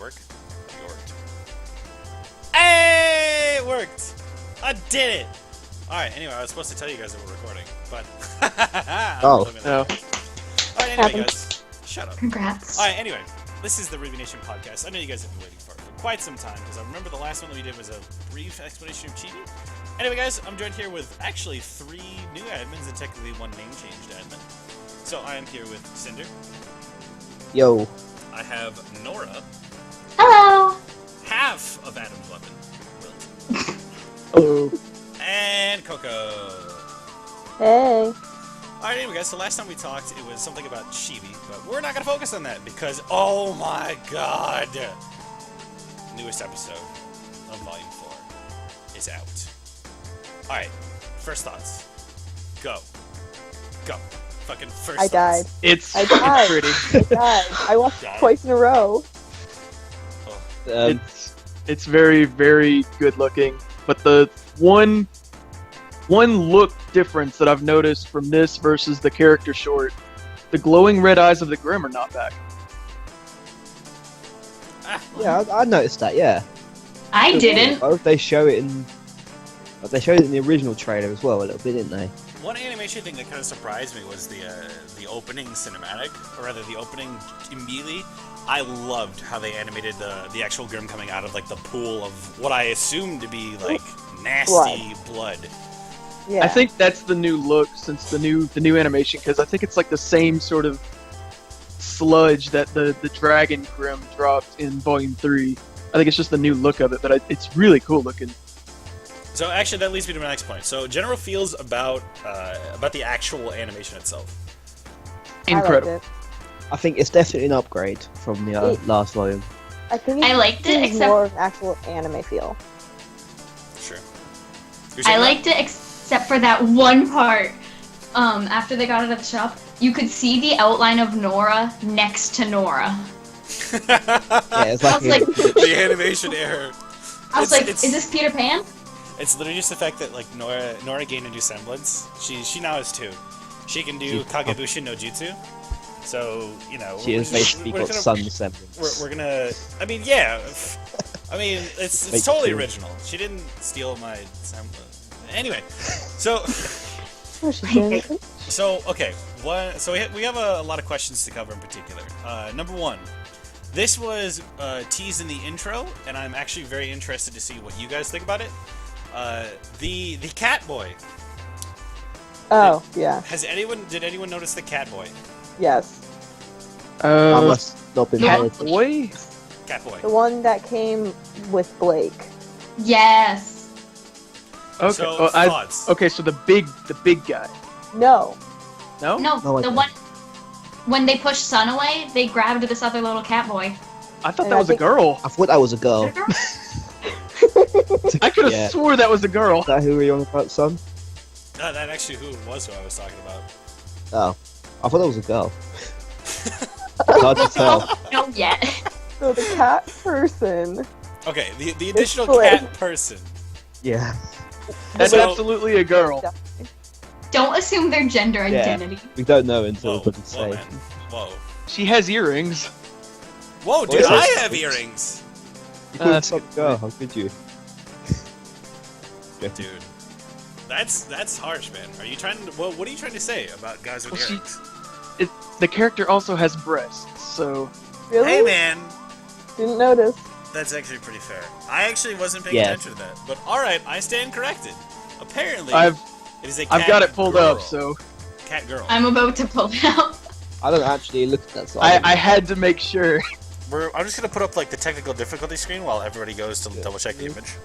work? It worked. Hey, it worked! I did it! Alright, anyway, I was supposed to tell you guys that we're recording, but... No. Alright, anyway, guys. Shut up. Congrats. Alright, anyway. This is the RWBY Podcast. I know you guys have been waiting for quite some time, because I remember the last one that we did was a brief explanation of cheating. Anyway, guys, I'm joined here with actually 3 new admins and technically 1 name-changed admin. So I am here with Cinder. Yo. I have Nora. Hello. Half of Adam's weapon, Wilt. Hello. And Coco. Hey. Alright, anyway, guys, so last time we talked, it was something about Chibi, but we're not going to focus on that because, oh my god, newest episode of Volume 4 is out. Alright, first thoughts. Go. Fucking first I died. thoughts. It's pretty. I died. I watched it twice in a row. It's very, very good looking, but the one look difference that I've noticed from this versus the character short, the glowing red eyes of the Grim are not back. Yeah, I noticed that. Yeah. I didn't. Oh, they showed it in the original trailer as well a little bit, didn't they? One animation thing that kind of surprised me was the opening cinematic, or rather the opening immediately. I loved how they animated the actual Grim coming out of like the pool of what I assumed to be like nasty blood. Yeah. I think that's the new look since the new animation, because I think it's like the same sort of sludge that the Dragon Grim dropped in Volume 3. I think it's just the new look of it, but it's really cool looking. So actually, that leads me to my next point. So, general feels about the actual animation itself. Incredible. I think it's definitely an upgrade from the last volume. I think I liked it, except more of an actual anime feel. Sure. I liked it except for that one part. After they got it at the shop, you could see the outline of Nora next to Nora. Yeah, it's like, I was like the animation error. I was like, is this Peter Pan? It's literally just the fact that like Nora gained a new semblance. She now has 2. She can do Kagebushin no Jutsu. So, you know, she has basically got sun semblance. We're gonna. I mean, yeah. I mean, it's totally original. She didn't steal my semblance. Anyway, so. So okay. So we have a lot of questions to cover in particular. Number 1. This was teased in the intro, and I'm actually very interested to see what you guys think about it. The cat boy. Oh, yeah. Did anyone notice the cat boy? Yes. I must not been Cat boy? Cat boy. The one that came with Blake. Yes. Okay. So, thoughts? Okay, so the big guy. No. No? No, No, I the don't. one when they pushed Sun away, they grabbed this other little cat boy. I thought And that I was a think- girl. I thought that was a girl. I could have Yeah. swore that was a girl. Is that who we on about, son? That actually who I was talking about. Oh, I thought that was a girl. It's hard to tell. No, yet. So the cat person. Okay, the additional Blake. cat person. Yeah, That's So- absolutely a girl. Don't assume their gender Yeah. identity. we don't know until Whoa, we whoa, say. man. Whoa. She has earrings. Whoa, dude, Yes, I yes. have earrings! You couldn't that's stop the girl. How could you? Dude. That's harsh, man. Are you trying to... Well, what are you trying to say about guys with Well, she- earrings? The character also has breasts, so Really? Hey, man! Didn't notice. That's actually pretty fair. I actually wasn't paying Yeah. attention to that. But alright, I stand corrected. Apparently, I've it is a cat got it pulled girl. up. So Cat girl. I'm about to pull it out. I don't actually look at that side. I had to make sure. I'm just gonna put up like the technical difficulty screen while everybody goes to double check the image.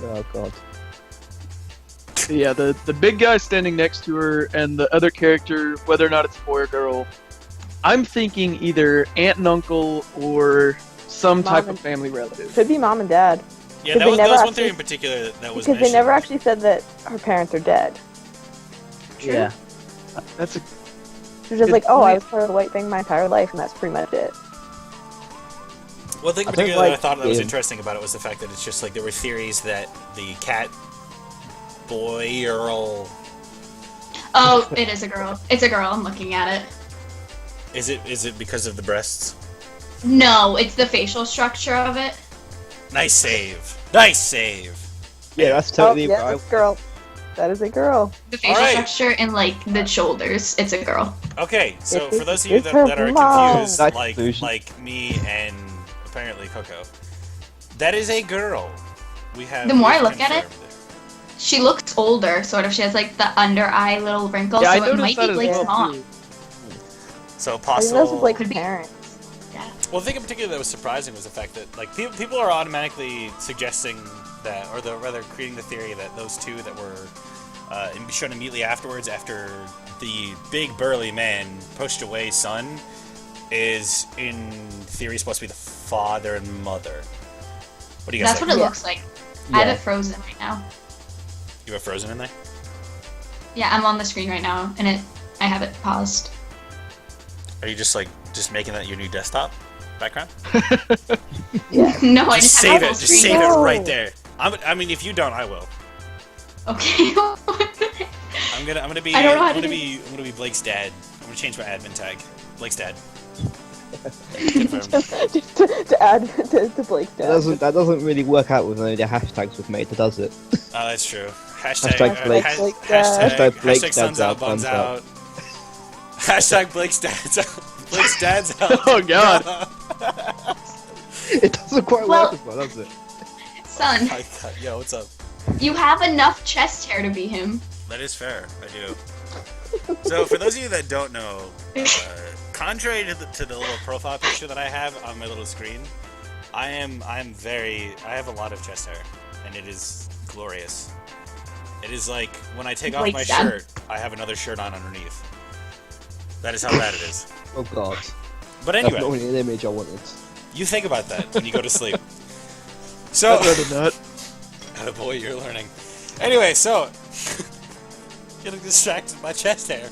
Oh god. Yeah, the big guy standing next to her and the other character, whether or not it's a boy or girl, I'm thinking either aunt and uncle or some type and- of family relative. Could be mom and dad. Yeah, Because that they was never one actually- theory in particular that was Because they mentioned. never actually said that her parents are dead. Yeah. That's a She was just Good like, oh, I point. was part of the white thing my entire life, and that's pretty much it. One thing in I don't particular that I like thought that was the- interesting about it was the fact that it's just like there were theories that the cat boy girl. Oh, it is a girl. It's a girl. I'm looking at it. Is it because of the breasts? No, it's the facial structure of it. Nice save. Nice save. Yeah, that's totally yeah, that's a girl. That is a girl. The facial Alright. structure and like the shoulders. It's a girl. Okay, so It's- for those of you it's that her are mom. confused, Nice like conclusion. me and apparently Coco, that is a girl. We have. The more I we've look at it, confirmed She looks older, sort of. She has like the under eye little wrinkles, Yeah, I so it noticed might that be as Blake's well, mom. too. So I think possible. those are Blake's Could be. parents. Well, the thing in particular that was surprising was the fact that like people are automatically suggesting that, or rather creating the theory that those two that were shown immediately afterwards, after the big burly man pushed away son, is in theory supposed to be the father and mother. What do you guys That's think? what it Yeah. looks like. I have Yeah. it frozen right now. You have Frozen in there? Yeah, I'm on the screen right now, and I have it paused. Are you just making that your new desktop background? Yeah. No, I Just just save have it. it. Just Screen. save it No. right there. I mean, if you don't, I will. Okay. I'm gonna be. I don't know how I'm to gonna do be. I'm gonna be Blake's dad. I'm gonna change my admin tag. Blake's dad. Confirmed. Just to add to Blake's dad. That doesn't really work out with any of the hashtags we've made, does it? Oh, that's true. Hashtag Hashtag Blake's- hashtag Blake's hashtag suns dad's out, out, buns thumbs out. up. Hashtag Blake's dad's out. Blake's dad's out. Oh god. It doesn't quite Well- work as well, does it? Son, My God. Yo, what's up? you have enough chest hair to be him. That is fair. I do. So, for those of you that don't know, contrary to the little profile picture that I have on my little screen, I have a lot of chest hair, and it is glorious. It is like when I take off my Blake's dad. shirt, I have another shirt on underneath. That is how bad it is. Oh god. But That's not anyway, really an image I wanted. you think about that when you go to sleep. So, I've read a nut. oh boy, you're learning. Anyway, so getting distracted by chest hair.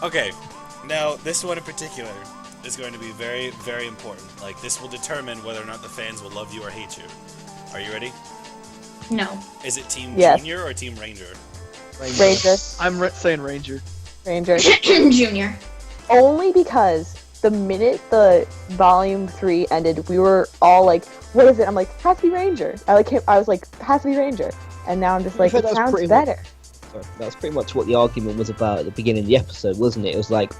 Okay, now this one in particular is going to be very, very important. Like, this will determine whether or not the fans will love you or hate you. Are you ready? No. Is it Team Yes. Junior or Team Ranger? Ranger. I'm saying Ranger. Ranger. Junior. Only because the minute the volume 3 ended, we were all like, "What is it?" I'm like, "Has to be Ranger." I was like, "Has to be Ranger," and now I'm just like, I "It think that's sounds pretty much- better." Sorry, that's pretty much what the argument was about at the beginning of the episode, wasn't it? It was like,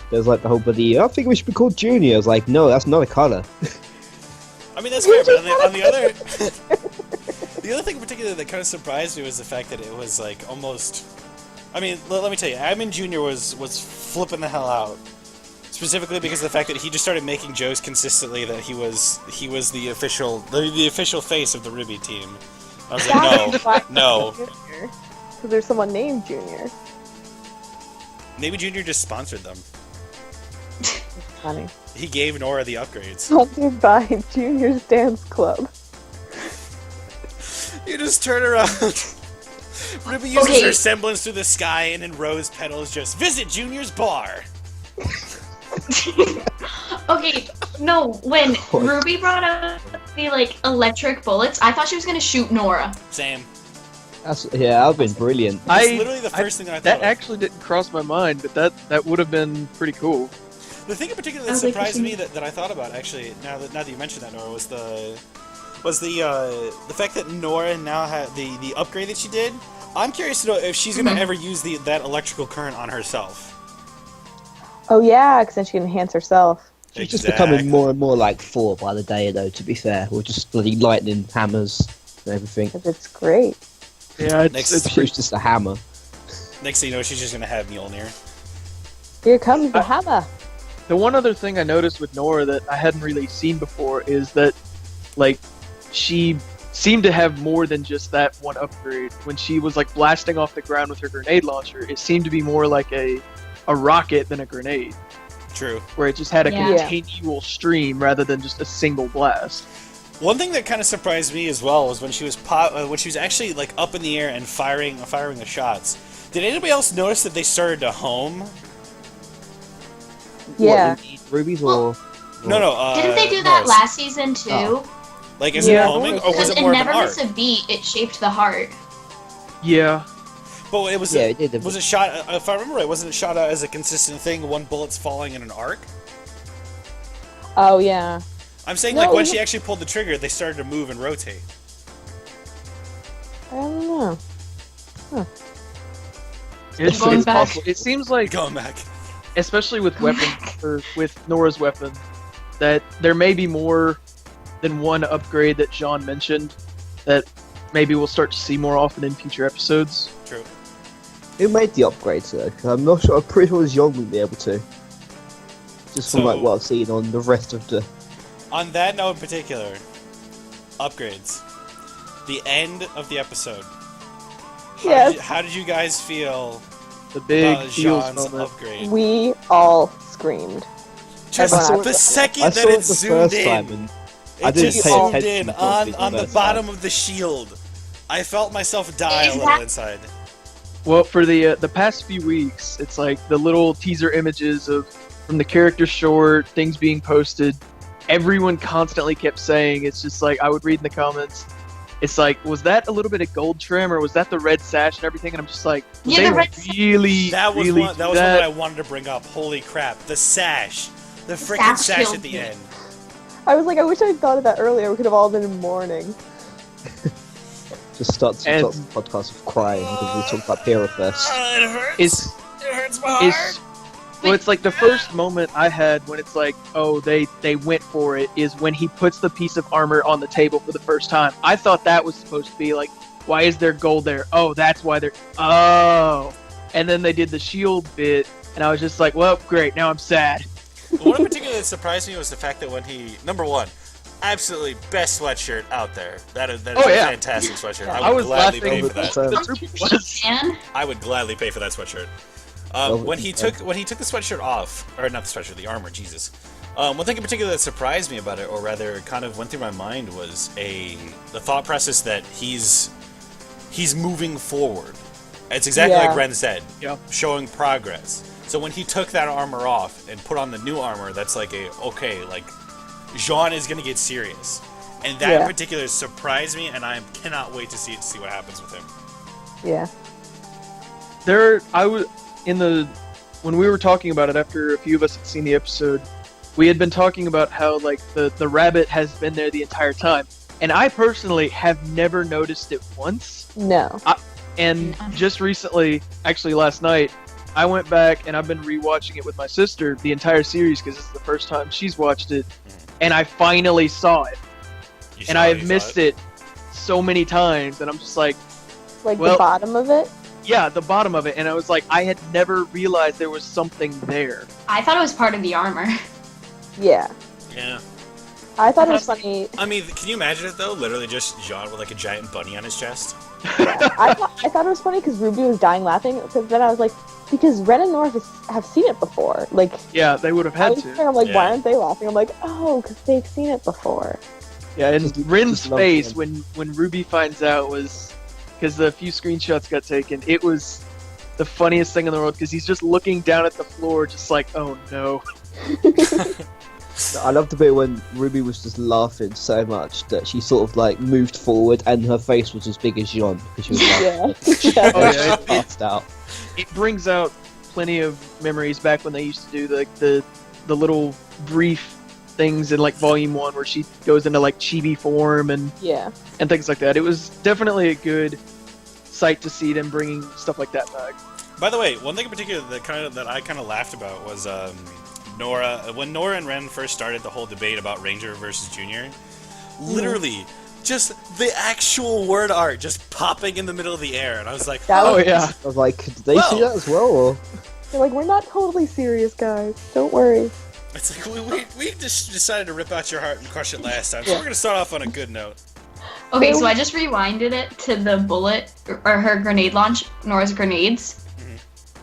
there was like the whole bloody, I think we should be called Junior. I was like, no, that's not a colour. I mean, that's fair, but on the other... The other thing in particular that kind of surprised me was the fact that it was, like, almost... I mean, let me tell you, Admin Jr. was flipping the hell out. Specifically because of the fact that he just started making jokes consistently that he was the official face of the RWBY team. I was like, no. Because there's someone named Junior. Maybe Junior just sponsored them. Funny. He gave Nora the upgrades. Sponsored by Junior's Dance Club. You just turn around. RWBY uses Okay. her semblance through the sky, and in rose petals just visit Junior's bar. Okay, no, when Ruby brought up the, like, electric bullets, I thought she was gonna shoot Nora. Same. Yeah, I've been brilliant. It's literally the first thing I thought That of. actually didn't cross my mind, but that would have been pretty cool. The thing in particular that I was like, surprised you me that I thought about actually now that you mentioned that, Nora, was the fact that Nora now had the upgrade that she did. I'm curious to know if she's gonna ever use that electrical current on herself. Oh yeah, because then she can enhance herself. She's just Exactly. becoming more and more like 4 by the day, though, to be fair. We're just bloody lightning hammers and everything. Because it's great. Yeah, Next- it's She's just a hammer. Next thing you know, she's just gonna have Mjolnir. Here comes the hammer. The one other thing I noticed with Nora that I hadn't really seen before is that, like, she seemed to have more than just that one upgrade. When she was, like, blasting off the ground with her grenade launcher, it seemed to be more like a rocket than a grenade, True. where it just had a Yeah. continual stream rather than just a single blast. One thing that kind of surprised me as well was when she was actually like up in the air and firing the shots. Did anybody else notice that they started to home? Yeah. What, rubies or... No. Didn't they do that Nora's. last season too? Oh. Like, is Yeah. it homing or was Because it it more of an never arc? missed a beat. It shaped the heart. Yeah. But it was Yeah, it did. was it shot? If I remember right, wasn't it shot out as a consistent thing? One bullet's falling in an arc. Oh yeah. I'm saying No, like when it- she actually pulled the trigger, they started to move and rotate. I don't know. It's Going back. possible. It seems like, Going back. especially with weapons, or with Nora's weapon, that there may be more than one upgrade that Jean mentioned that maybe we'll start to see more often in future episodes. True. Who made the upgrades though? 'Cause I'm not sure. I'm pretty sure Young would be able to. Just from So- like what I've seen on the rest of the. On that note in particular, upgrades. The end of the episode. Yes. How did you guys feel The big about heels Jean's moment. upgrade? We all screamed. Just I saw it the the- second I that saw it it the zoomed first in, time and it I didn't just pay zoomed attention in properly on the the first bottom time. of the shield. I felt myself die a Is little that- inside. Well, for the past few weeks, it's like the little teaser images of from the character short, things being posted. Everyone constantly kept saying, it's just like I would read in the comments. It's like, was that a little bit of gold trim, or was that the red sash and everything? And I'm just like, Yeah, they the red really, That was really one. That do was one that I wanted to bring up. Holy crap! The sash, the freaking sash sash killed at the me. end. I was like, I wish I'd thought of that earlier. We could have all been in mourning. Just starts And- the podcast with crying because we talked about Pyrrha first. It hurts. It's It hurts my heart. It's, well, it's like the first moment I had when it's like, oh, they went for it, is when he puts the piece of armor on the table for the first time. I thought that was supposed to be like, why is there gold there? Oh, that's why they're. Oh. And then they did the shield bit, and I was just like, well, great, now I'm sad. One in particular that surprised me was the fact that when he, number one, absolutely best sweatshirt out there. That is Oh, a yeah. fantastic sweatshirt. I I would was gladly laughing pay for that. with- The troop was. Man, I would gladly pay for that sweatshirt. Velvet When he took the sweatshirt off, or not the sweatshirt, the armor, Jesus. One thing in particular that surprised me about it, or rather kind of went through my mind, was the thought process that he's moving forward. It's exactly Yeah. like Ren said, Yeah. showing progress. So when he took that armor off and put on the new armor, that's like like Jean is gonna get serious, and that in Yeah. particular surprised me, and I cannot wait to see what happens with him. Yeah. I was when we were talking about it after a few of us had seen the episode, we had been talking about how like the rabbit has been there the entire time, and I personally have never noticed it once. No. And just recently, actually last night, I went back and I've been rewatching it with my sister, the entire series, because it's the first time she's watched it, and I finally saw it, You and saw I it, have you saw missed it so many times, and I'm just like, Like Well- the bottom of it. yeah, the bottom of it, and I was like, I had never realized there was something there. I thought it was part of the armor. Yeah. Yeah. I thought it was funny. I mean, can you imagine it though? Literally just Jean with like a giant bunny on his chest. I thought it was funny because Ruby was dying laughing. Because then I was like, because Ren and Nora have seen it before. Like, Yeah, they would have I had was to. thinking, I'm like, Yeah. why aren't they laughing? I'm like, oh, because they've seen it before. Yeah, and Just- Rin's just love face him. when Ruby finds out was, because the few screenshots got taken, it was the funniest thing in the world, because he's just looking down at the floor just like, oh no. I loved the bit when Ruby was just laughing so much that she sort of like moved forward and her face was as big as Jean because she was laughing. Yeah. Oh, yeah, She passed out. It brings out plenty of memories back when they used to do like the little brief things in like Volume 1 where she goes into like chibi form and Yeah. things like that. It was definitely a good sight to see them bringing stuff like that back. By the way, one thing in particular that I kind of laughed about was Nora. When Nora and Ren first started the whole debate about Ranger versus Junior, literally just the actual word art just popping in the middle of the air, and I was like, That Oh was, yeah. I was like, did they Well- see that as well? Or? They're like, we're not totally serious, guys. Don't worry. it's like we just decided to rip out your heart and crush it last time, so we're gonna start off on a good note. Okay, so I just rewinded it to the bullet or her grenade launch, Nora's grenades,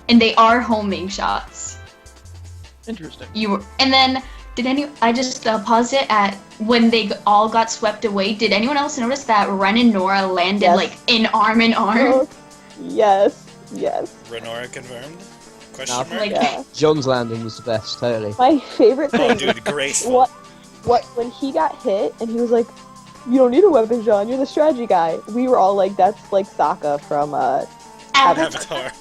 and they are homing shots. Interesting. And then I just paused it at when they all got swept away. Did anyone else notice that Ren and Nora landed Yes. like in arm in arm? Oh, yes. Yes. Renora confirmed? Question No. mark? Like, Yeah. John's landing was the best, totally. My favorite Oh, thing. dude, graceful. What when he got hit and he was like, "You don't need a weapon, John. You're the strategy guy." We were all like, "That's like Sokka from Avatar.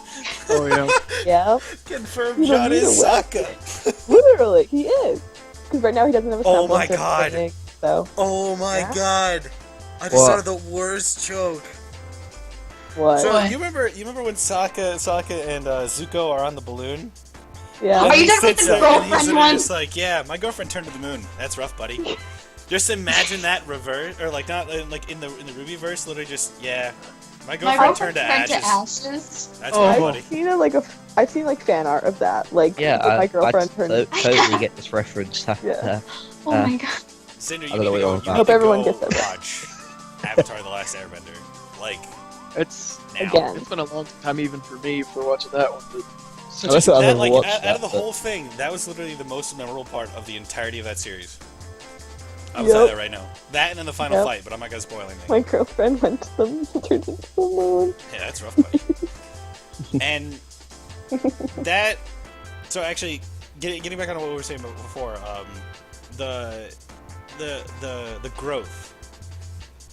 Oh yeah. Yeah. Confirmed He's a John is leader, Sokka. Literally, he is. Because right now he doesn't have a Oh semblance my of God. training, so Oh my Yeah. god. I just What? thought of the worst joke. what? So What? you remember when Sokka and Zuko are on the balloon? yeah. Are And you he talking about sits the there and he's girlfriend literally one? just like, yeah, my girlfriend turned to the moon. That's rough, buddy. Just imagine that reverse, or like not like in the RWBY verse, literally just yeah, my My girlfriend girlfriend turned to ashes. ashes. That's Oh. rough, I've buddy. seen I've seen like fan art of that. Like Yeah, with my girlfriend I turned. totally get this reference. Yeah. Oh my god. Cinder, you I need don't to know go. what You you're need Hope to everyone go gets that. watch Avatar: The Last Airbender. Like It's now. Again. it's been a long time even for me for watching that one. But Oh, that's what I've That, never like, watched out that, of the but- whole thing, that was literally the most memorable part of the entirety of that series. I will tell you Yep. that right now. That and then the final Yep. fight, but I'm not gonna spoil anything. My girlfriend went to turned into the moon. Yeah, that's rough, buddy. And that. So actually, getting back on what we were saying before, the growth.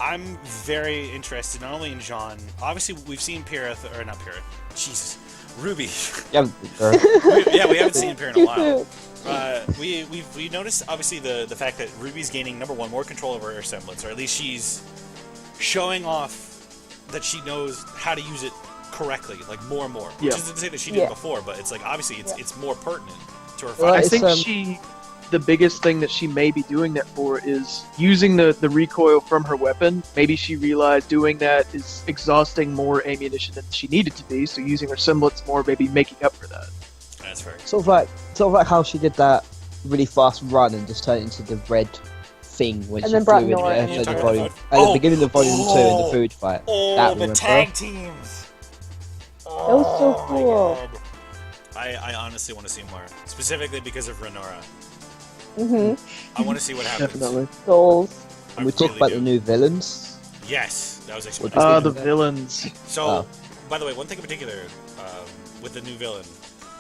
I'm very interested not only in Jean. Obviously, we've seen Pirith, or not Pirith. Jesus, Ruby. Yeah, girl. We haven't seen Pirith in a while. Too. We noticed obviously the fact that Ruby's gaining number one more control over her semblance, or at least she's showing off that she knows how to use it correctly, like more and more. Which Yeah. isn't to say that she did Yeah. before, but it's like obviously it's more pertinent to her Well, I fighting. it's, think the biggest thing that she may be doing that for is using the recoil from her weapon. Maybe she realized doing that is exhausting more ammunition than she needed to be, so using her semblance more, maybe making up for that. That's fair. Sort of like how she did that really fast run and just turned into the red thing when And she then brought flew in Nora there in for as the well. volume. At Oh. the beginning of volume 2 in the food fight. Oh, That the remember? tag teams. That was so Oh my cool. God. I honestly want to see more, specifically because of Renora. Mhm. I want to see what happens. Definitely. Goals. I And we talked really about do. the new villains. Yes, that was actually. What do you my think? The villains. So, Oh. by the way, one thing in particular with the new villain,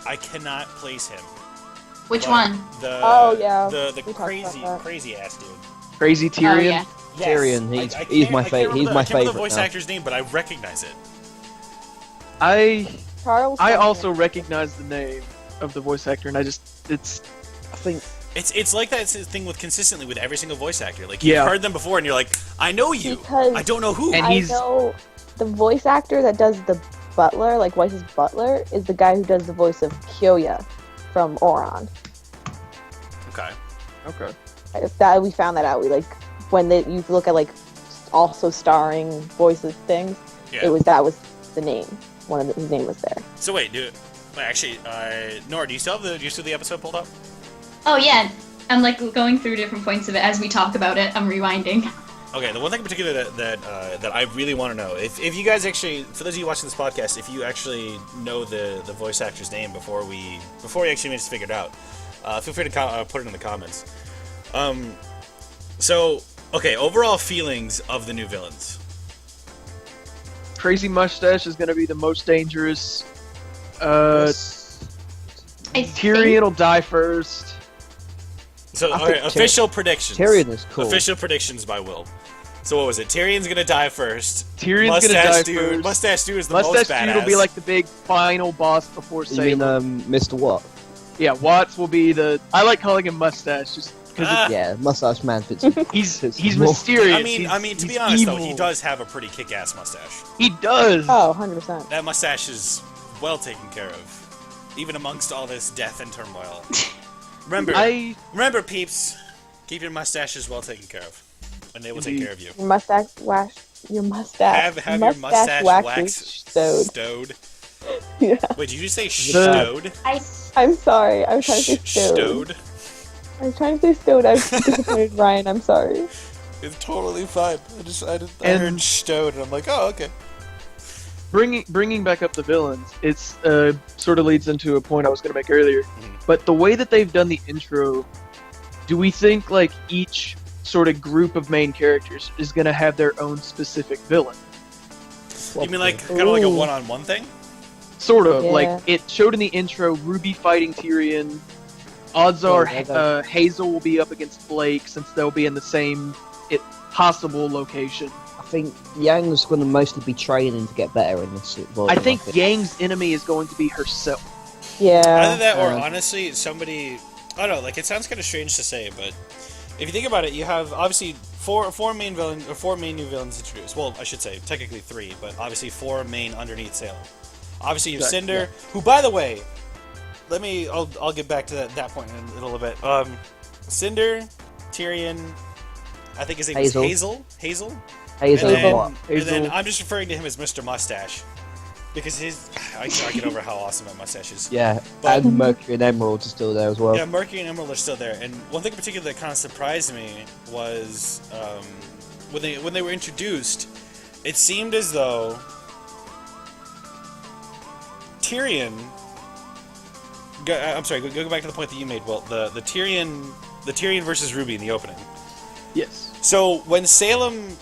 I cannot place him. Which But one? The Oh, yeah. the We talked crazy about that. crazy ass dude. Crazy Oh Tyrion. yeah. Tyrion, Yes. he's I my can't fa- remember he's the- my I can't remember the favourite voice now. actor's name, but I recognize it. I Charles. also recognize the name of the voice actor, and it's I think It's like that thing with consistently with every single voice actor. Like Yeah. you've heard them before, and you're like, I know you. Because I don't know who. And I he's- know the voice actor that does the butler, like voices Butler, is the guy who does the voice of Kyoya from Oran. Okay. okay. That we found that out. We like when you look at like also starring voices things. Yeah. That was the name. His name was there. So wait, actually, Nora, do you still have the episode pulled up? Oh yeah. I'm like going through different points of it as we talk about it. I'm rewinding. Okay, the one thing in particular that I really want to know, if you guys actually, for those of you watching this podcast, if you actually know the voice actor's name before we actually managed to figure it out, feel free to put it in the comments. So, okay, overall feelings of the new villains. Crazy Mustache is going to be the most dangerous. I Tyrion will die first. So, I okay, think official predictions. Tyrion is cool. Official predictions by Wilt. So what was it? Tyrion's gonna die first. Tyrion's gonna die dude, first. Mustache dude is the Mustache most badass. Dude will be like the big final boss before You mean Salem. Mr. What? Yeah, Watts will be the. I like calling him Mustache just because Ah. Yeah, Mustache Man fits. he's more- mysterious. I mean, to be he's honest though, evil. he does have a pretty kick-ass mustache. He does. Oh, 100%. That mustache is well taken care of, even amongst all this death and turmoil. Remember, peeps, keep your mustaches well taken care of, and they will take care of you. Your mustache Your mustache. Have your mustache waxed stowed. stowed. Yeah. Wait, did you say stowed? I'm sorry. I was trying to say stowed. Stowed? I was trying to say stowed. I was disappointed, Ryan. I'm sorry. It's totally fine. I And- heard stowed, and I'm like, oh, okay. Bringing back up the villains, it's sort of leads into a point I was going to make earlier. But the way that they've done the intro, do we think like each sort of group of main characters is going to have their own specific villain? You mean like kind of like a Ooh. one-on-one thing? Sort of. Yeah. Like it showed in the intro, Ruby fighting Tyrion. Odds are Hazel will be up against Blake since they'll be in the same possible location. I think Yang's going to mostly be training to get better in this volume. I think Yang's enemy is going to be herself. Yeah. Either that, or honestly, somebody. I don't know. Like, it sounds kind of strange to say, but if you think about it, you have obviously four main new villains introduced. Well, I should say technically 3, but obviously 4 main underneath Salem. Obviously, you have Cinder, who, by the way, I'll get back to that point in a little bit. Cinder, Tyrion, I think his name is Hazel. Hazel. And then I'm just referring to him as Mr. Mustache. Because I can't get over how awesome that mustache is. Yeah, and Mercury and Emerald are still there as well. Yeah, Mercury and Emerald are still there. And one thing in particular that kind of surprised me was when they were introduced, it seemed as though Tyrion. I'm sorry. Go back to the point that you made, Wilt. The Tyrion versus Ruby in the opening. Yes. So when Salem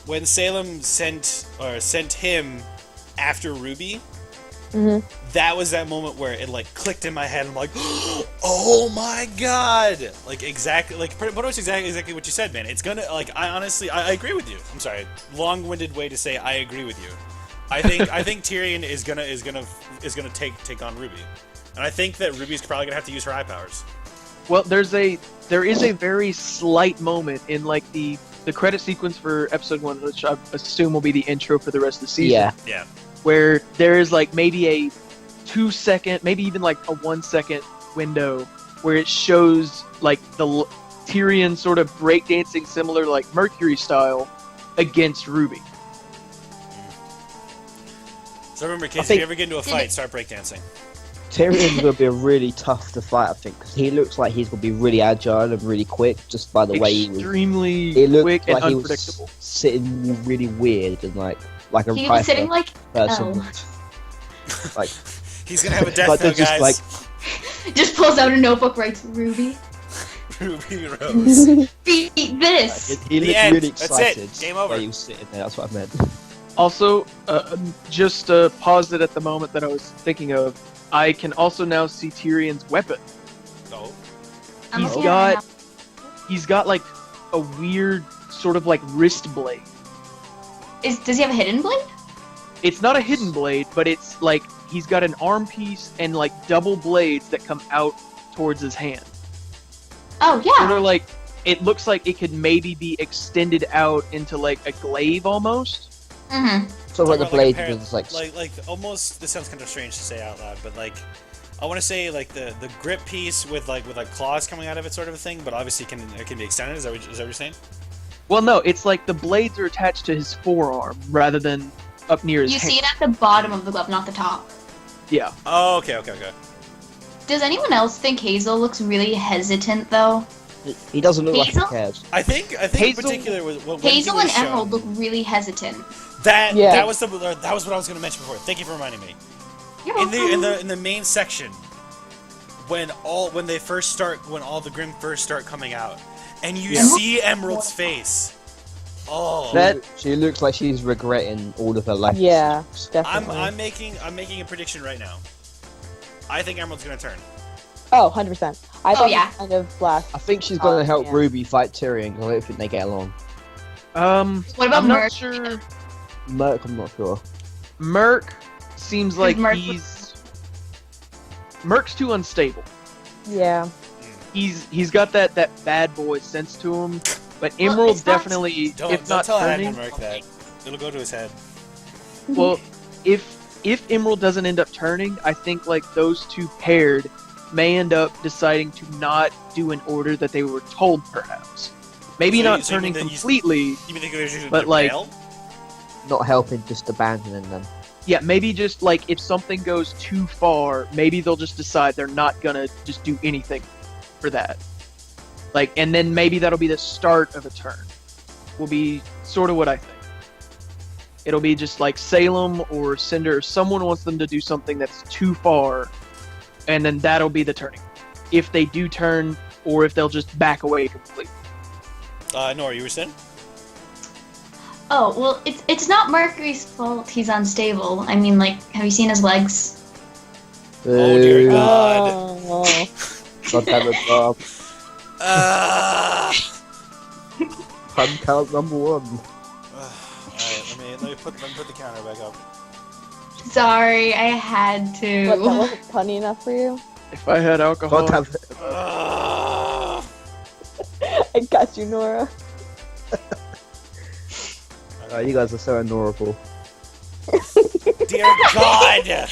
sent him after Ruby. Mm-hmm. That was that moment where it like clicked in my head. I'm like, oh my god! Like exactly, like pretty much exactly what you said, man. It's gonna like I agree with you. I'm sorry, long-winded way to say I agree with you. I think Tyrion is gonna take on Ruby, and I think that Ruby's probably gonna have to use her eye powers. Well, there is a very slight moment in like the credit sequence for episode 1, which I assume will be the intro for the rest of the season. Yeah. Where there is like maybe a 2-second, maybe even like a 1-second window where it shows like the Tyrion sort of breakdancing similar like Mercury style against Ruby. So remember, kids, if you ever get into a fight, start breakdancing. Tyrion's going to be really tough to fight, I think, because he looks like he's going to be really agile and really quick, just by the way he was. Extremely quick and unpredictable. Sitting really weird and like a he was sitting like person. Like he's gonna have a death note, guys. Like, just pulls out a notebook, writes Ruby. Ruby Rose. Beat this. He looked really excited. That's it. Game over. While he was sitting there. That's what I meant. Also, just paused it at the moment that I was thinking of. I can also now see Tyrion's weapon. Oh. He's got like a weird sort of like wrist blade. Does he have a hidden blade? It's not a hidden blade, but it's like he's got an arm piece and like double blades that come out towards his hand. Oh yeah. Sort of like it looks like it could maybe be extended out into like a glaive almost. Mm-hmm. So like the blade was like almost. This sounds kind of strange to say out loud, but like I want to say like the grip piece with claws coming out of it, sort of a thing. But obviously it can be extended. Is that what you're saying? Well, no, it's like the blades are attached to his forearm rather than up near his hand. You see it at the bottom of the glove, not the top. Yeah. Oh, okay. Does anyone else think Hazel looks really hesitant, though? He doesn't look Hazel? like he cares. I think Hazel, in particular when Hazel and shown, Emerald look really hesitant. That was what I was going to mention before. Thank you for reminding me. In the main section, when all the Grimm first start coming out, and you see Emerald's face. Oh, she looks like she's regretting all of her life. Yeah, definitely. I'm making a prediction right now. I think Emerald's gonna turn. Oh, 100%. I thought kind of last. I think she's gonna help Ruby fight Tyrion because I don't think they get along. What about I'm Merc? not sure. Merc, I'm not sure. Merc seems like Merc's too unstable. Yeah. He's got that bad boy sense to him, but Emerald definitely, don't not tell turning. Merc that. It'll go to his head. Well, if Emerald doesn't end up turning, I think like those two paired may end up deciding to not do an order that they were told, perhaps. Maybe not turning completely, but like not helping, just abandoning them. Yeah, maybe just like if something goes too far, maybe they'll just decide they're not gonna just do anything for that. Like, and then maybe that'll be the start of a turn. Will be sort of what I think. It'll be just like Salem or Cinder, someone wants them to do something that's too far, and then that'll be the turning. If they do turn, or if they'll just back away completely. Nora, you were saying? Oh, well, it's not Mercury's fault he's unstable. I mean, like, have you seen his legs? Oh, dear God. Oh. God damn it, Bob. Pun count number 1. Alright, put the counter back up. Sorry, I had to. What, that wasn't punny enough for you? If I had alcohol, I got you, Nora. You guys are so adorable. Dear God!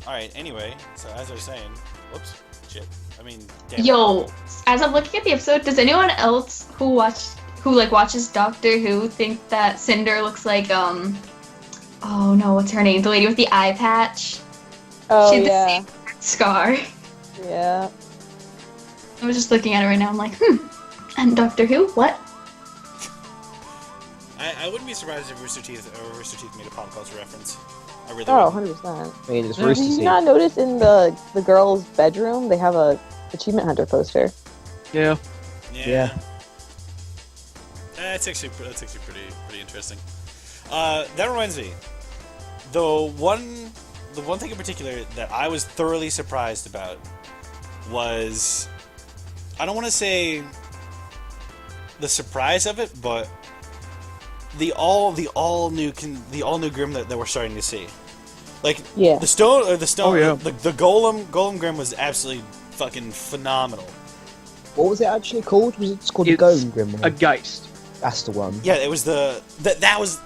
Alright, anyway, so as I was saying, whoops, shit. I mean, damn. Yo, as I'm looking at the episode, does anyone else who watches Doctor Who think that Cinder looks like oh no, what's her name? The lady with the eye patch. Oh, She had yeah. the same scar. Yeah. I was just looking at it right now. I'm like, and Doctor Who? What? I wouldn't be surprised if Rooster Teeth made a pop culture reference. I really Oh, wouldn't. 100%. I mean, it's Did Rooster you Teeth. not notice in the girls' bedroom, they have a Achievement Hunter poster? yeah. Yeah. That's actually pretty interesting. That reminds me, the one thing in particular that I was thoroughly surprised about was, I don't want to say the surprise of it, but the all new Grim that we're starting to see. Like Yeah. the stone, Oh, yeah. the Golem Grim was absolutely fucking phenomenal. What was it actually called? Was it called It's the Golem Grim? A Geist. That's the one. Yeah, it was that was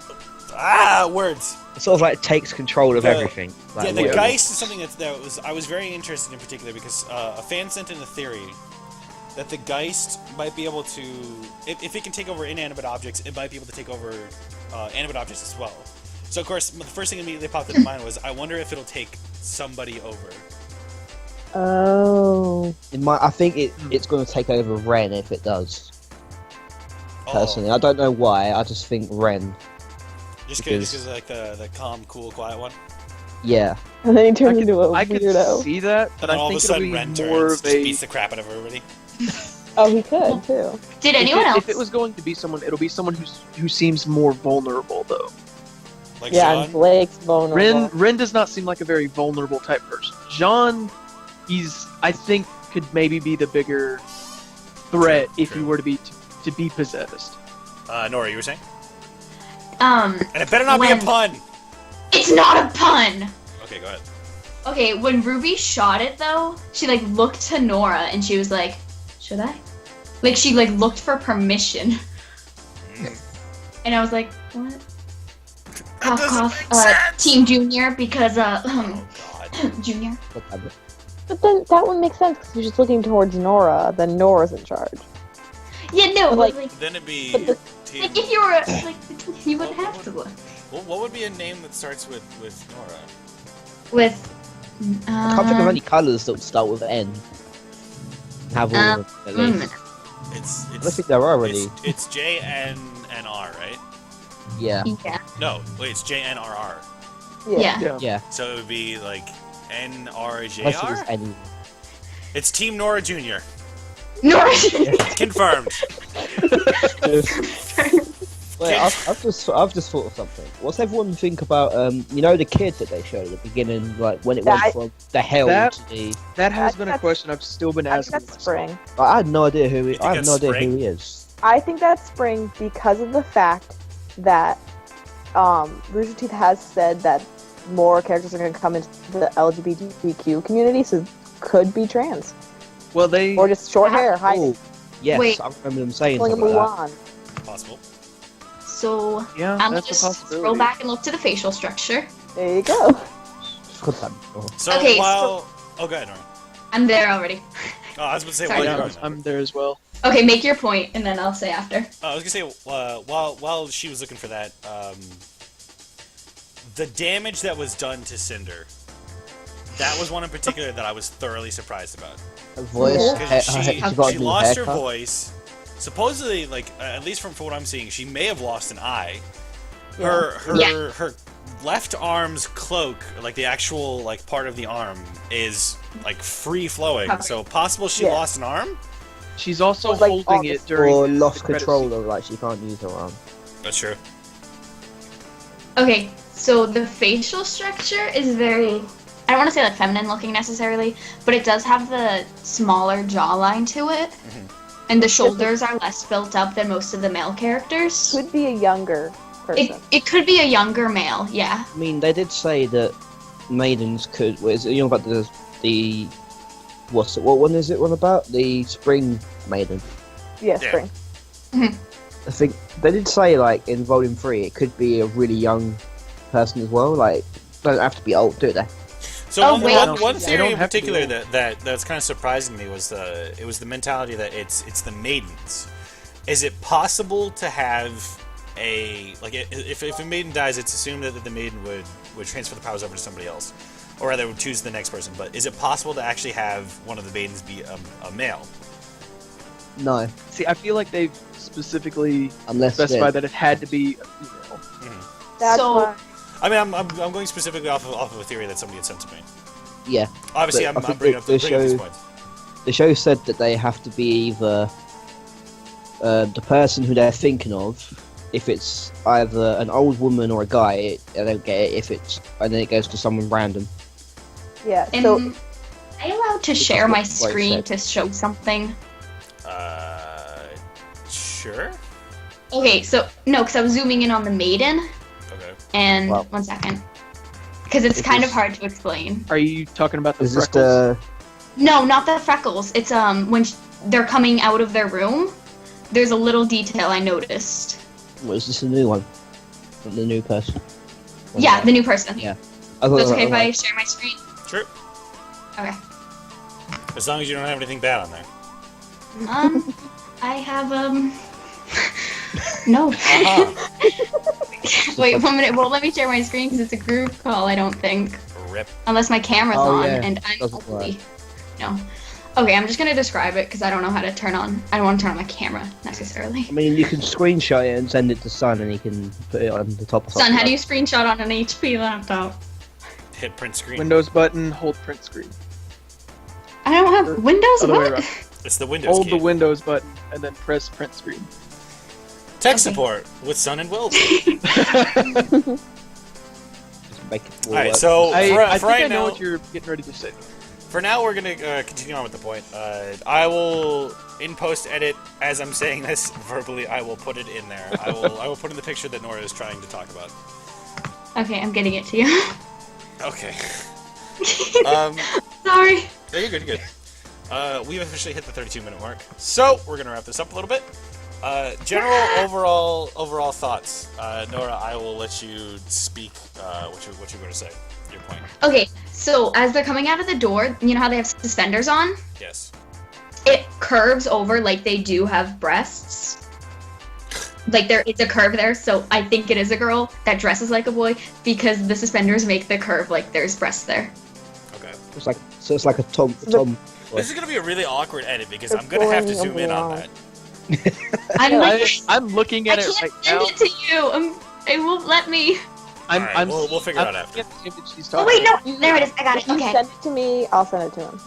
words. It sort of like takes control of The- everything. Like, Yeah, the whatever. Geist is something I was very interested in particular because a fan sent in a theory that the Geist might be able to, if it can take over inanimate objects, it might be able to take over animate objects as well. So of course, the first thing immediately popped into mind was, I wonder if it'll take somebody over. Oh. I think it's going to take over Ren if it does. Personally, Oh, I don't know why. I just think Ren. just because- because like the calm, cool, quiet one. Yeah. And then he turns into a I could weirdo. see that, but And I all of a think it'll sudden, be Ren more turns, of just a. beats the crap out of everybody. Oh, he could, too. Did anyone else? If it was going to be someone, it'll be someone who seems more vulnerable, though. Like Yeah, Sean. and Blake's vulnerable. Ren does not seem like a very vulnerable type person. Jean, I think, could maybe be the bigger threat if he were to be possessed. Nora, you were saying? Um, And it better not be a When- pun. it's not a pun. Okay, go ahead. Okay, when Ruby shot it though, she like looked to Nora and she was like, "Should I?" Like she like looked for permission. And I was like, "What?" Cough, cough. Team Junior because Oh God. Junior. Whatever. But then that would make sense because you're just looking towards Nora, then Nora's in charge. Yeah, no, But, like, like- Then it'd be But the- team. like if you were like you would have to look What would be a name that starts with Nora? with. I can't think of any colours that would start with N. Have all of them, at least. It's I don't think there are already. It's JNNR, right? Yeah. Yeah. No, wait, it's JNRR. Yeah. Yeah. So it would be like Unless it was NRJR. any. It's Team Nora Junior. Nora. Confirmed. Wait, I've just thought of something. What's everyone think about the kid that they showed at the beginning, like when it went That- from the hell that- to the. That has I been think a question I've still been I think asking that's myself. Spring. I had no idea who. think I have that's no idea Spring? who he is. I think that's Spring because of the fact that Rooster Teeth has said that more characters are going to come into the LGBTQ community, so could be trans. Well, they Or just short hair, hiding, Oh, yes, Wait. I remember them saying pulling a something like that. Mulan. Possible. So yeah, I'm gonna that's a just possibility. scroll back and look to the facial structure. There you go. Got that before. So Okay, while oh, go ahead, Nora. I'm there already. Oh, I was going to say Sorry. while Yeah, you're on that. I'm there as well. Okay, make your point and then I'll say after. I was gonna say while she was looking for that, the damage that was done to Cinder, that was one in particular that I was thoroughly surprised about. Her voice. Yeah. Because she got a new lost her haircut. voice. Supposedly, like at least from what I'm seeing, she may have lost an eye. Her left arm's cloak, like the actual like part of the arm, is like free flowing. Covered. So possible she Yeah. lost an arm. She's also Like, holding all it the- during Or the lost credit control scene. of, like, she can't use her arm. That's true. Okay, so the facial structure is very, I don't want to say like feminine looking necessarily, but it does have the smaller jawline to it. and the shoulders are less built up than most of the male characters. Could be a younger person. It could be a younger male, yeah. I mean, they did say that maidens could. What is it? You know about the what's it? What one is it one about? The spring maiden. Yeah, Yeah. spring. I think they did say like in Volume 3 it could be a really young person as well. Like, don't have to be old, do they? So Oh, one, wait. one, one They theory don't in have to be particular old. that's kind of surprising me was the mentality that it's the maidens. Is it possible to have if a maiden dies, it's assumed that the maiden would transfer the powers over to somebody else, or rather would choose the next person. But is it possible to actually have one of the maidens be a male? No, See, I feel like they've specifically unless specified they're- that it had to be a female. That's So- why. I mean, I'm going specifically off of a theory that somebody had sent to me. yeah. Obviously, But I I'm think bringing up the these show- points. The show said that they have to be either the person who they're thinking of. If it's either an old woman or a guy, I don't get it. And then it goes to someone random. Yeah. Am So I allowed to share my what I screen said. to show something? Sure. Okay, so no, because I was zooming in on the maiden, Okay. and Well. 1 second, because it's Is kind of this- hard to explain. Are you talking about the Is this freckles? No, not the freckles. It's when they're coming out of their room. There's a little detail I noticed. Was this a new one? The new person? Yeah, the new person. Yeah. So it's okay if I share my screen? Sure. Okay. As long as you don't have anything bad on there. I have no. Uh-huh. Wait 1 minute. Well, let me share my screen because it's a group call. I don't think, Rip. unless my camera's Oh, on yeah. and I'm Doesn't ugly. No. Okay, I'm just gonna describe it because I don't know how to turn on. I don't want to turn on my camera necessarily. I mean, you can screenshot it and send it to Sun, and he can put it on the top of Son, how do you screenshot on an HP laptop? Hit print screen. Windows button, hold print screen. I don't have Windows. Other way What? around. It's the Windows Hold key. the Windows button and then press print screen. Tech Okay. support with Sun and Wilt. Just make it all Alright, work. so I for think right I know now, what you're getting ready to say. for now, we're gonna continue on with the point. I will in post edit as I'm saying this verbally. I will put it in there. I will put in the picture that Nora is trying to talk about. Okay, I'm getting it to you. Okay. Sorry. Yeah, you're good. You're good. We've officially hit the 32-minute mark, so we're gonna wrap this up a little bit. General overall thoughts. Nora, I will let you speak. What you're going to say? Your point. Okay, so as they're coming out of the door, you know how they have suspenders on? Yes. It curves over like they do have breasts. Like there is a curve there, so I think it is a girl that dresses like a boy because the suspenders make the curve like there's breasts there. Okay. It's like a Tom. This is gonna be a really awkward edit because I'm gonna have to zoom in on that. I'm looking I at it can't right send now. it to you. It won't let me. Alright, we'll figure it out after. seeing the image she's Oh talking wait, no, about. there it is. I got if it. you Okay. send it to me, I'll send it to him.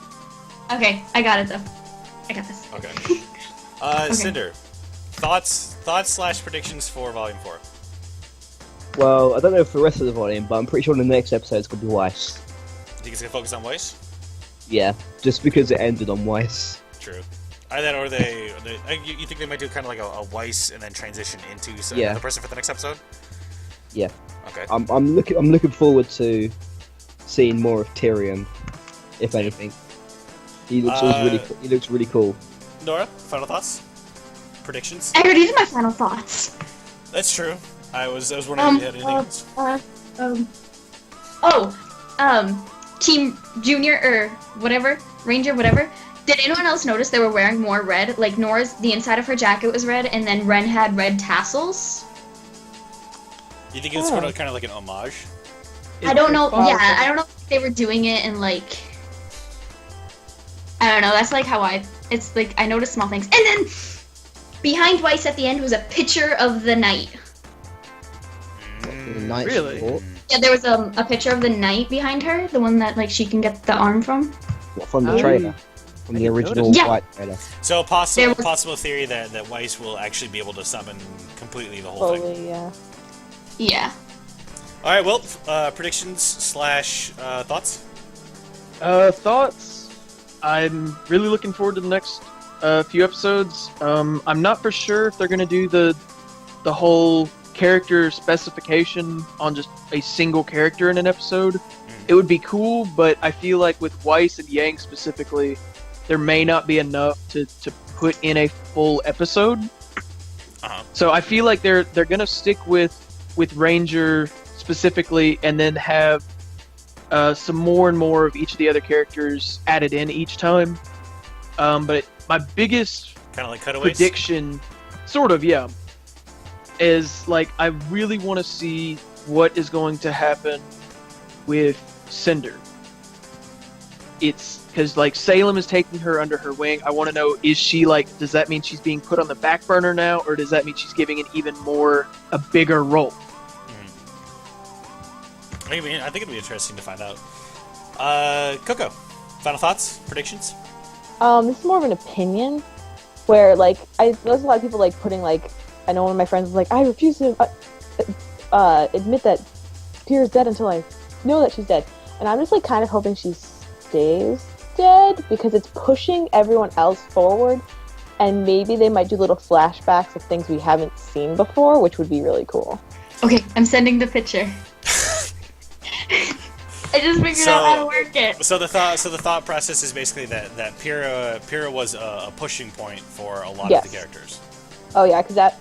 Okay, I got it though. I got this. Okay. Cinder, thoughts / predictions for Volume 4. Well, I don't know for the rest of the volume, but I'm pretty sure the next episode's gonna be Weiss. You think it's gonna focus on Weiss? Yeah, just because it ended on Weiss. True. Either that or you think they might do kind of like a Weiss and then transition into Yeah. another person for the next episode? Yeah. Okay. I'm looking forward to seeing more of Tyrion, if anything. He looks really cool. Nora, final thoughts? Predictions? I already did my final thoughts. That's true. I was wondering if you had anything else. Team Junior or whatever, Ranger, whatever. Did anyone else notice they were wearing more red? Like Nora's, the inside of her jacket was red, and then Ren had red tassels. You think it's kind of like an homage? I don't know. possible. Yeah, I don't know if they were doing it in like. I don't know. That's like how It's like I noticed small things, and then behind Weiss at the end was a picture of the knight. The night really? Sport. Yeah, there was a picture of the knight behind her, the one that like she can get the arm from. What, from the Oh. trailer, from I the didn't original notice. Yeah. white trailer. So There was- possible theory that Weiss will actually be able to summon completely the whole thing. Slowly, yeah. Yeah. All right, well, predictions / thoughts. Thoughts? I'm really looking forward to the next a few episodes. I'm not for sure if they're gonna do the whole character specification on just a single character in an episode. It would be cool, but I feel like with Weiss and Yang specifically, there may not be enough to put in a full episode. So I feel like they're gonna stick with Ranger specifically, and then have some more and more of each of the other characters added in each time. But my biggest Kind of like cutaways? prediction, sort of, yeah, is like I really want to see what is going to happen with Cinder. It's because like Salem is taking her under her wing. I want to know, is she like, does that mean she's being put on the back burner now, or does that mean she's giving it a bigger role? I think it'd be interesting to find out. Coco, final thoughts, predictions? This is more of an opinion, where like there's a lot of people like putting like, I know one of my friends was like, I refuse to admit that Tira's dead until I know that she's dead, and I'm just like kind of hoping she stays dead, because it's pushing everyone else forward, and maybe they might do little flashbacks of things we haven't seen before, which would be really cool. Okay, I'm sending the picture. I just figured out how to work it. So the thought process is basically that Pyrrha was a pushing point for a lot of the characters. Oh yeah, because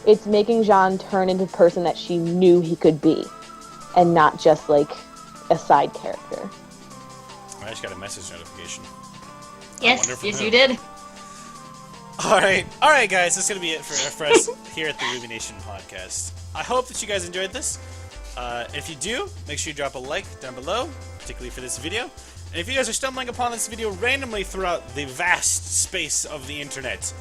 it's making Jean turn into the person that she knew he could be, and not just like a side character. I just got a message notification. Yes, you did. All right, guys, that's gonna be it for us here at the RWBY Nation podcast. I hope that you guys enjoyed this. If you do, make sure you drop a like down below, particularly for this video. And if you guys are stumbling upon this video randomly throughout the vast space of the internet,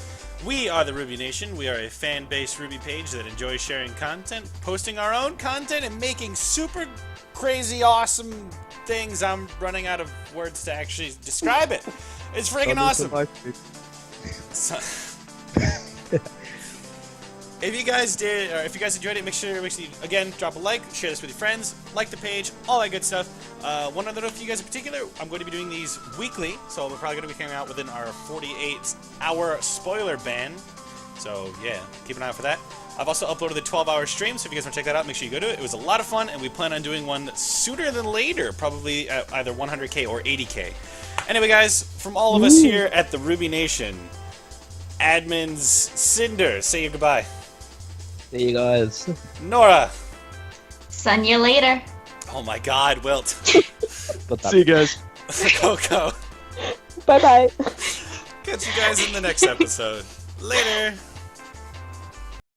we are the RWBY Nation. We are a fan-based RWBY page that enjoys sharing content, posting our own content, and making super crazy awesome things. I'm running out of words to actually describe it. It's freaking awesome. If you guys did, or if you guys enjoyed it, make sure you, again, drop a like, share this with your friends, like the page, all that good stuff. One other note for you guys in particular, I'm going to be doing these weekly, so we're probably going to be coming out within our 48-hour spoiler ban. So, yeah, keep an eye out for that. I've also uploaded the 12-hour stream, so if you guys want to check that out, make sure you go to it. It was a lot of fun, and we plan on doing one sooner than later, probably at either 100K or 80K. Anyway, guys, from all of us here at the RWBY Nation, Admins Cinder, say your goodbye. See you guys. Nora. Sun you later. Oh my god, Wilt. See you guys. Coco. Bye bye. Catch you guys in the next episode. Later.